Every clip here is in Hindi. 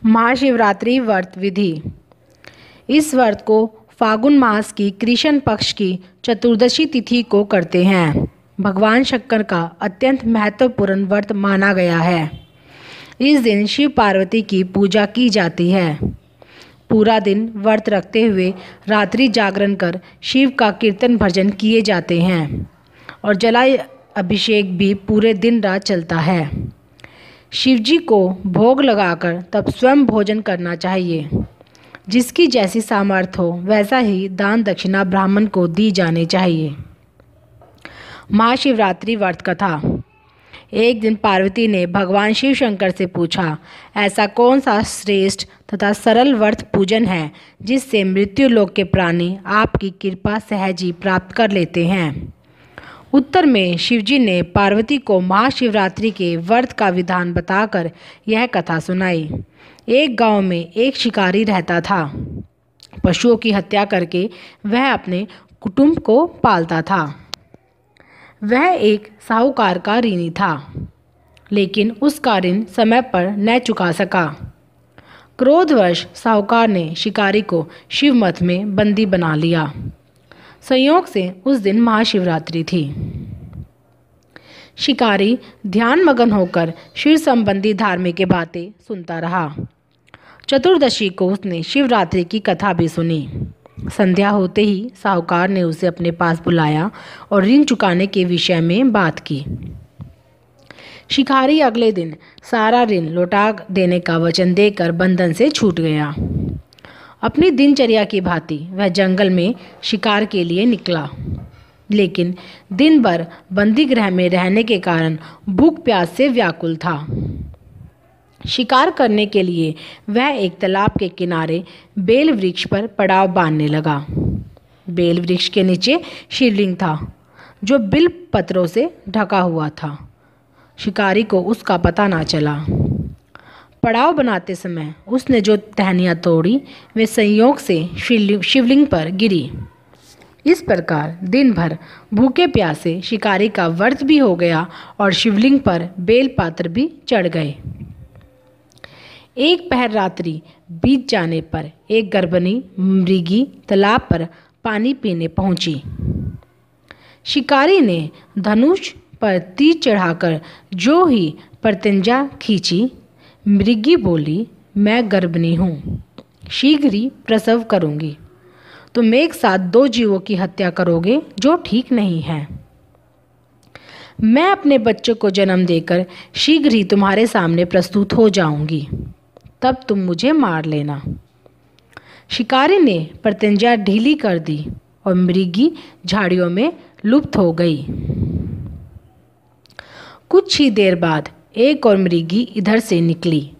महाशिवरात्रि व्रत विधि। इस व्रत को फागुन मास की कृष्ण पक्ष की चतुर्दशी तिथि को करते हैं। भगवान शंकर का अत्यंत महत्वपूर्ण व्रत माना गया है। इस दिन शिव पार्वती की पूजा की जाती है। पूरा दिन व्रत रखते हुए रात्रि जागरण कर शिव का कीर्तन भजन किए जाते हैं और जला अभिषेक भी पूरे दिन रात चलता है। शिवजी को भोग लगाकर तब स्वयं भोजन करना चाहिए। जिसकी जैसी सामर्थ्य हो वैसा ही दान दक्षिणा ब्राह्मण को दी जानी चाहिए। महाशिवरात्रि व्रत कथा। एक दिन पार्वती ने भगवान शिव शंकर से पूछा, ऐसा कौन सा श्रेष्ठ तथा सरल व्रत पूजन है जिससे मृत्यु लोक के प्राणी आपकी कृपा सहज ही प्राप्त कर लेते हैं। उत्तर में शिवजी ने पार्वती को महाशिवरात्रि के व्रत का विधान बताकर यह कथा सुनाई। एक गांव में एक शिकारी रहता था। पशुओं की हत्या करके वह अपने कुटुंब को पालता था। वह एक साहूकार का ऋणी था, लेकिन उसका ऋण समय पर न चुका सका। क्रोधवश साहूकार ने शिकारी को शिवमठ में बंदी बना लिया। संयोग से उस दिन महाशिवरात्रि थी। शिकारी ध्यान मगन होकर शिव संबंधी धार्मिक बातें सुनता रहा। चतुर्दशी को उसने शिवरात्रि की कथा भी सुनी। संध्या होते ही साहूकार ने उसे अपने पास बुलाया और ऋण चुकाने के विषय में बात की। शिकारी अगले दिन सारा ऋण लौटा देने का वचन देकर बंधन से छूट गया। अपनी दिनचर्या की भांति वह जंगल में शिकार के लिए निकला, लेकिन दिन भर बंदी गृह में रहने के कारण भूख प्यास से व्याकुल था। शिकार करने के लिए वह एक तालाब के किनारे बेल वृक्ष पर पड़ाव बांधने लगा। बेल वृक्ष के नीचे शिवलिंग था जो बिल पत्रों से ढका हुआ था। शिकारी को उसका पता ना चला। पड़ाव बनाते समय उसने जो टहनियाँ तोड़ी वे संयोग से शिवलिंग पर गिरी। इस प्रकार दिन भर भूखे प्यासे शिकारी का व्रत भी हो गया और शिवलिंग पर बेलपत्र भी चढ़ गए। एक पहर रात्रि बीत जाने पर एक गर्भिणी मृगी तालाब पर पानी पीने पहुंची। शिकारी ने धनुष पर तीर चढ़ाकर जो ही प्रतिज्ञा खींची, मृगी बोली, मैं गर्भिणी हूँ, शीघ्र ही प्रसव करूँगी। तुम एक साथ 2 जीवों की हत्या करोगे जो ठीक नहीं है। मैं अपने बच्चों को जन्म देकर शीघ्र ही तुम्हारे सामने प्रस्तुत हो जाऊंगी, तब तुम मुझे मार लेना। शिकारी ने प्रतिज्ञा ढीली कर दी और मृगी झाड़ियों में लुप्त हो गई। कुछ ही देर बाद एक और मृगी इधर से निकली।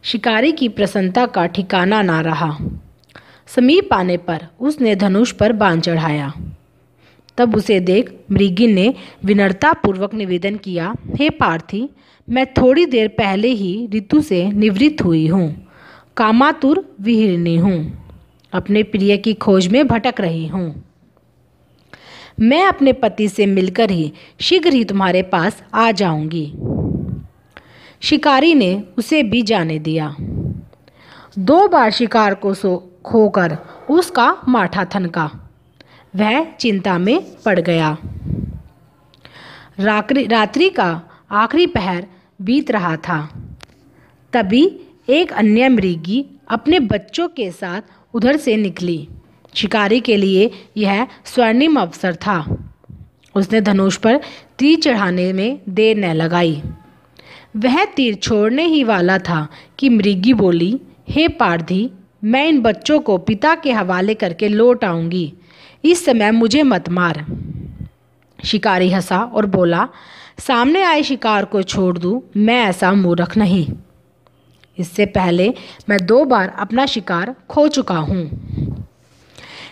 शिकारी की प्रसन्नता का ठिकाना ना रहा। समीप आने पर उसने धनुष पर बाण चढ़ाया। तब उसे देख मृगी ने विनम्रतापूर्वक निवेदन किया, हे पार्थी, मैं थोड़ी देर पहले ही ऋतु से निवृत्त हुई हूँ, कामातुर विहरिणी हूँ, अपने प्रिय की खोज में भटक रही हूँ। मैं अपने पति से मिलकर ही शीघ्र ही तुम्हारे पास आ जाऊंगी। शिकारी ने उसे भी जाने दिया। 2 बार शिकार को खोकर उसका माथा थनका। वह चिंता में पड़ गया। रात्रि का आखिरी पहर बीत रहा था। तभी एक अन्य मृगी अपने बच्चों के साथ उधर से निकली। शिकारी के लिए यह स्वर्णिम अवसर था। उसने धनुष पर तीर चढ़ाने में देर न लगाई। वह तीर छोड़ने ही वाला था कि मृगी बोली, हे पार्थी, मैं इन बच्चों को पिता के हवाले करके लौट आऊंगी, इस समय मुझे मत मार। शिकारी हंसा और बोला, सामने आए शिकार को छोड़ दूं, मैं ऐसा मूर्ख नहीं। इससे पहले मैं 2 बार अपना शिकार खो चुका हूँ।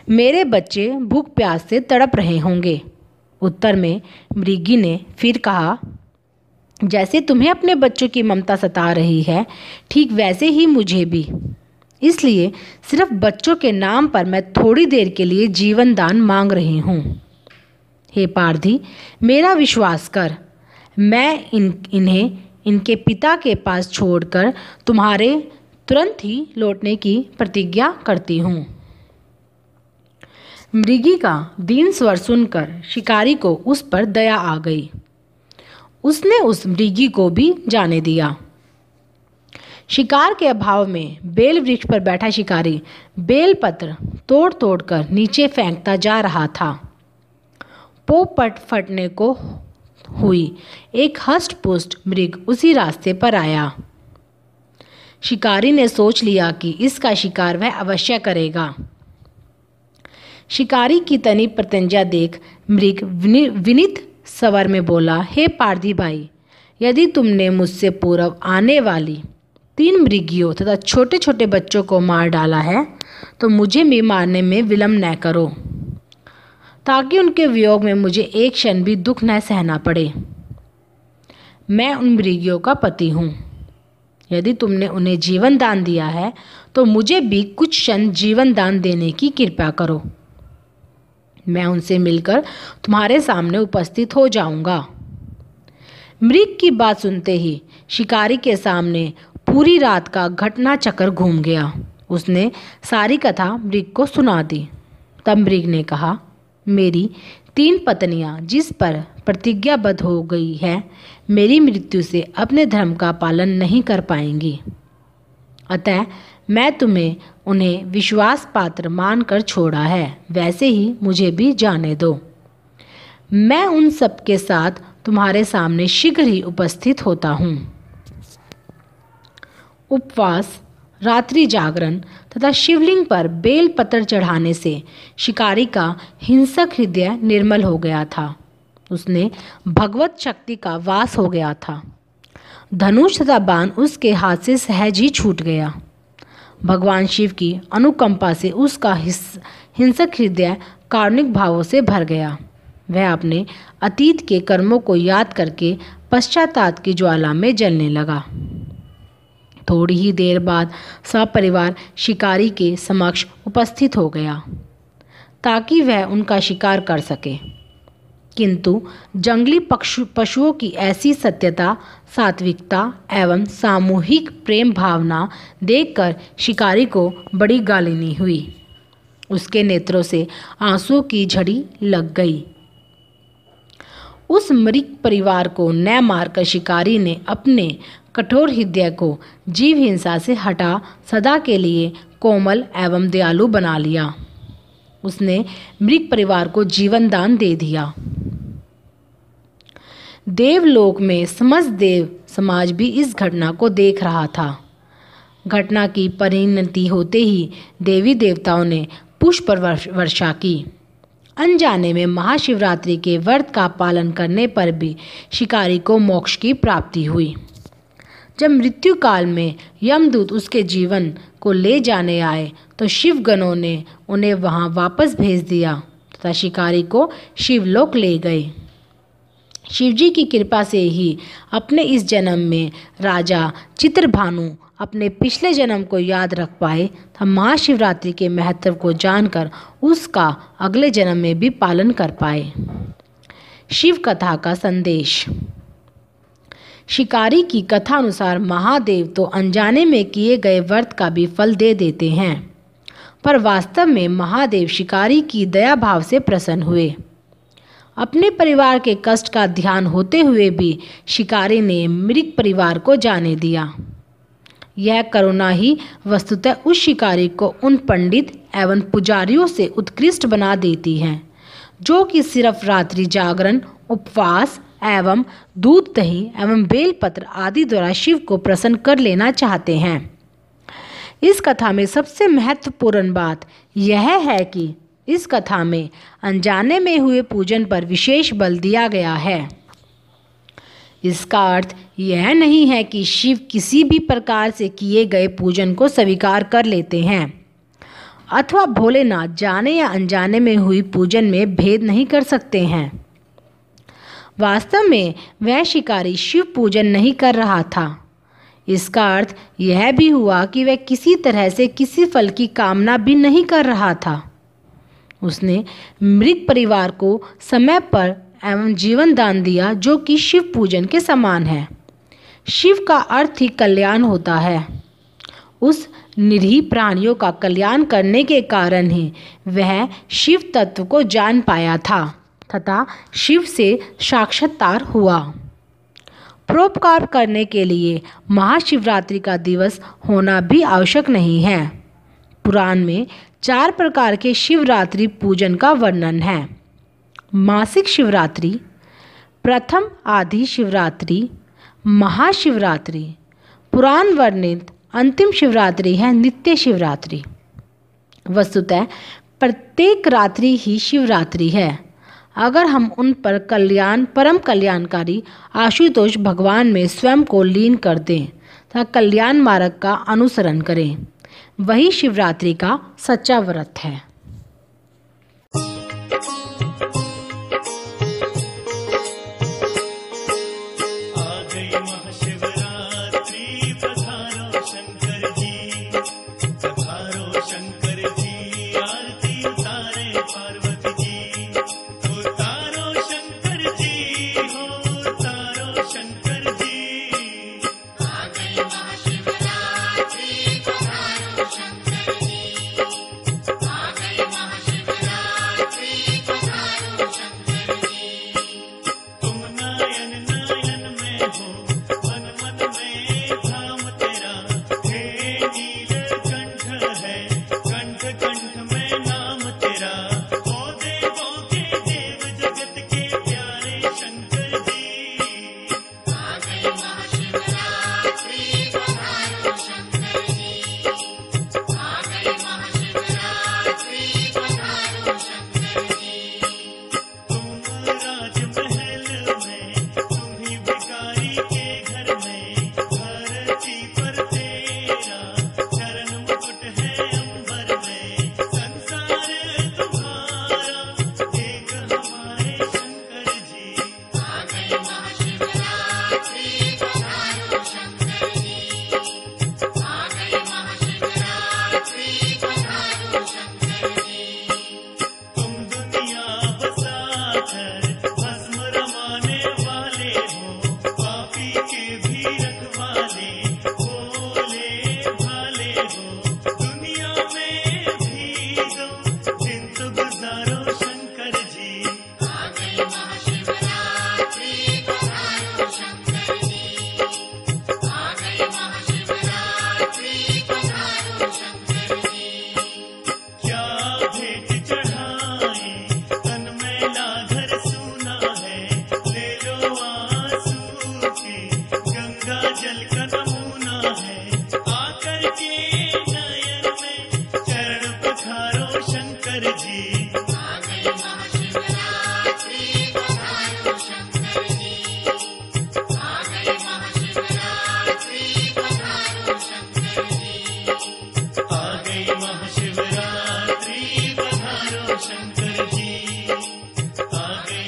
मेरे बच्चे भूख प्यास से तड़प रहे होंगे। उत्तर में मृगी ने फिर कहा, जैसे तुम्हें अपने बच्चों की ममता सता रही है, ठीक वैसे ही मुझे भी। इसलिए सिर्फ बच्चों के नाम पर मैं थोड़ी देर के लिए जीवन दान मांग रही हूँ। हे पार्थी, मेरा विश्वास कर, मैं इन्हें इनके पिता के पास छोड़कर तुम्हारे तुरंत ही लौटने की प्रतिज्ञा करती हूँ। मृगी का दीन स्वर सुनकर शिकारी को उस पर दया आ गई। उसने उस मृगी को भी जाने दिया। शिकार के अभाव में बेल वृक्ष पर बैठा शिकारी बेलपत्र तोड़ तोड़ कर नीचे फेंकता जा रहा था। पोपट फटने को हुई एक हष्ट पुष्ट मृग उसी रास्ते पर आया। शिकारी ने सोच लिया कि इसका शिकार वह अवश्य करेगा। शिकारी की तनी प्रतिज्ञा देख मृग विनीत स्वर में बोला, हे पारधी भाई, यदि तुमने मुझसे पूर्व आने वाली 3 मृगियों तथा छोटे छोटे बच्चों को मार डाला है तो मुझे भी मारने में विलंब न करो, ताकि उनके वियोग में मुझे एक क्षण भी दुख न सहना पड़े। मैं उन मृगियों का पति हूँ। यदि तुमने उन्हें जीवन दान दिया है तो मुझे भी कुछ क्षण जीवन दान देने की कृपा करो। मैं उनसे मिलकर तुम्हारे सामने उपस्थित हो जाऊंगा। मृग की बात सुनते ही शिकारी के सामने पूरी रात का घटना चक्र घूम गया। उसने सारी कथा मृग को सुना दी। तब मृग ने कहा, मेरी 3 पत्नियां जिस पर प्रतिज्ञाबद्ध हो गई है, मेरी मृत्यु से अपने धर्म का पालन नहीं कर पाएंगी। अतः मैं तुम्हें उन्हें विश्वास पात्र मानकर छोड़ा है, वैसे ही मुझे भी जाने दो। मैं उन सब के साथ तुम्हारे सामने शीघ्र ही उपस्थित होता हूँ। उपवास, रात्रि जागरण तथा शिवलिंग पर बेल पत्र चढ़ाने से शिकारी का हिंसक हृदय निर्मल हो गया था। उसने भगवत शक्ति का वास हो गया था। धनुष तथा बाण उसके हाथ से सहज ही छूट गया। भगवान शिव की अनुकंपा से उसका हिंसक हृदय कारुणिक भावों से भर गया। वह अपने अतीत के कर्मों को याद करके पश्चाताप की ज्वाला में जलने लगा। थोड़ी ही देर बाद सपरिवार शिकारी के समक्ष उपस्थित हो गया ताकि वह उनका शिकार कर सके, किंतु जंगली पशुओं की ऐसी सत्यता, सात्विकता एवं सामूहिक प्रेम भावना देखकर शिकारी को बड़ी गालिनी हुई। उसके नेत्रों से आंसुओं की झड़ी लग गई। उस मृग परिवार को न मारकर शिकारी ने अपने कठोर हृदय को जीव हिंसा से हटा सदा के लिए कोमल एवं दयालु बना लिया। उसने मृग परिवार को जीवन दान दे दिया। देवलोक में समस्त देव समाज भी इस घटना को देख रहा था। घटना की परिणति होते ही देवी देवताओं ने पुष्प वर्षा की। अनजाने में महाशिवरात्रि के व्रत का पालन करने पर भी शिकारी को मोक्ष की प्राप्ति हुई। जब मृत्यु काल में यमदूत उसके जीवन को ले जाने आए तो शिवगणों ने उन्हें वहां वापस भेज दिया तथा शिकारी को शिवलोक ले गए। शिवजी की कृपा से ही अपने इस जन्म में राजा चित्रभानु अपने पिछले जन्म को याद रख पाए तथा महाशिवरात्रि के महत्व को जानकर उसका अगले जन्म में भी पालन कर पाए। शिव कथा का संदेश। शिकारी की कथा अनुसार महादेव तो अनजाने में किए गए व्रत का भी फल दे देते हैं, पर वास्तव में महादेव शिकारी की दया भाव से प्रसन्न हुए। अपने परिवार के कष्ट का ध्यान होते हुए भी शिकारी ने मृग परिवार को जाने दिया। यह करुणा ही वस्तुतः उस शिकारी को उन पंडित एवं पुजारियों से उत्कृष्ट बना देती है जो कि सिर्फ रात्रि जागरण, उपवास एवं दूध दही एवं बेलपत्र आदि द्वारा शिव को प्रसन्न कर लेना चाहते हैं। इस कथा में सबसे महत्वपूर्ण बात यह है कि इस कथा में अनजाने में हुए पूजन पर विशेष बल दिया गया है। इसका अर्थ यह नहीं है कि शिव किसी भी प्रकार से किए गए पूजन को स्वीकार कर लेते हैं अथवा भोलेनाथ जाने या अनजाने में हुई पूजन में भेद नहीं कर सकते हैं। वास्तव में वह शिकारी शिव पूजन नहीं कर रहा था। इसका अर्थ यह भी हुआ कि वह किसी तरह से किसी फल की कामना भी नहीं कर रहा था। उसने मृग परिवार को समय पर एवं जीवन दान दिया जो कि शिव पूजन के समान है। शिव का अर्थ ही कल्याण होता है। उस निरीह प्राणियों का कल्याण करने के कारण ही वह शिव तत्व को जान पाया था तथा शिव से साक्षात्कार हुआ। परोपकार करने के लिए महाशिवरात्रि का दिवस होना भी आवश्यक नहीं है। पुराण में 4 प्रकार के शिवरात्रि पूजन का वर्णन है। मासिक शिवरात्रि, प्रथम आदि शिवरात्रि, महाशिवरात्रि। पुराण वर्णित अंतिम शिवरात्रि है नित्य शिवरात्रि। वस्तुतः प्रत्येक रात्रि ही शिवरात्रि है अगर हम उन पर परम कल्याणकारी आशुतोष भगवान में स्वयं को लीन कर दें तथा कल्याण मार्ग का अनुसरण करें। वही शिवरात्रि का सच्चा व्रत है।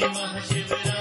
महाशिवरात्रि